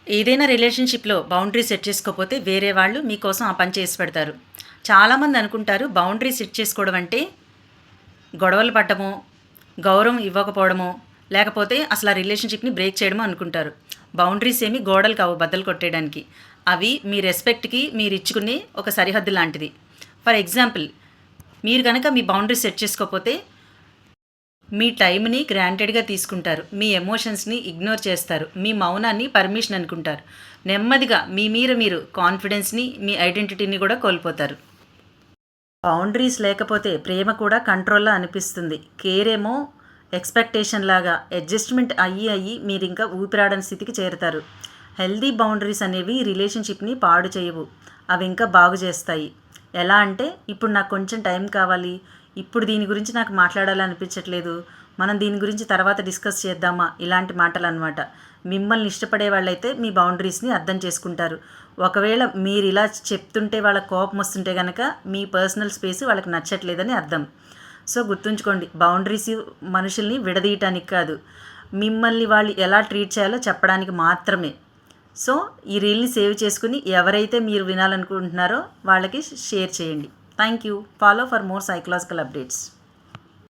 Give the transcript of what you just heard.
ఏదైనా రిలేషన్‌షిప్‌లో boundary set చేసుకోకపోతే వేరే వాళ్ళు మీకోసం ఆ పని చేసి పెడతారు. చాలామంది అనుకుంటారు బౌండరీ సెట్ చేసుకోవడం అంటే గొడవలు పడడమో, గౌరవం ఇవ్వకపోవడమో, లేకపోతే అసలు ఆ రిలేషన్‌షిప్‌ని బ్రేక్ చేయడమో అనుకుంటారు. బౌండరీస్ ఏమి గోడలు కావు బద్దలు కొట్టేయడానికి. అవి మీ రెస్పెక్ట్‌కి మీరిచ్చుకునే ఒక సరిహద్దు లాంటిది. ఫర్ ఎగ్జాంపుల్ మీరు గనక మీ బౌండరీస్ సెట్ చేసుకోకపోతే మీ టైంని గ్రాంటెడ్‌గా తీసుకుంటారు. మీ ఎమోషన్స్‌ని ఇగ్నోర్ చేస్తారు. మీ మౌనాన్ని పర్మిషన్ అనుకుంటారు. నెమ్మదిగా మీ మీరు కాన్ఫిడెన్స్‌ని, మీ ఐడెంటిటీని కూడా కోల్పోతారు. బౌండరీస్ లేకపోతే ప్రేమ కూడా కంట్రోల్‌లా అనిపిస్తుంది. కేర్ ఏమో ఎక్స్‌పెక్టేషన్ లాగా అడ్జస్ట్‌మెంట్ అయ్యి మీరింకా ఊపిరాడని స్థితికి చేరుతారు. హెల్తీ బౌండరీస్ అనేవి రిలేషన్‌షిప్‌ని పాడు చేయవు. అవి ఇంకా బాగు చేస్తాయి. ఎలా అంటే ఇప్పుడు నాకు కొంచెం టైం కావాలి. ఇప్పుడు దీని గురించి నాకు మాట్లాడాలనిపించట్లేదు. మనం దీని గురించి తర్వాత డిస్కస్ చేద్దామా? ఇలాంటి మాటలనమాట. మిమ్మల్ని ఇష్టపడే వాళ్ళైతే మీ బౌండరీస్‌ని అర్థం చేసుకుంటారు. ఒకవేళ మీరిలా చెప్తుంటే వాళ్ళకి కోపం వస్తుంటే గనక మీ పర్సనల్ స్పేస్ వాళ్ళకి నచ్చట్లేదని అర్థం. సో గుర్తుంచుకోండి, బౌండరీస్ మనుషుల్ని విడదీయటానికి కాదు. మిమ్మల్ని వాళ్ళు ఎలా ట్రీట్ చేయాలో చెప్పడానికి మాత్రమే. సో ఈ రీల్ని సేవ్ చేసుకుని ఎవరైతే మీరు వినాలనుకుంటున్నారో వాళ్ళకి షేర్ చేయండి. Thank you. Follow for more psychological updates.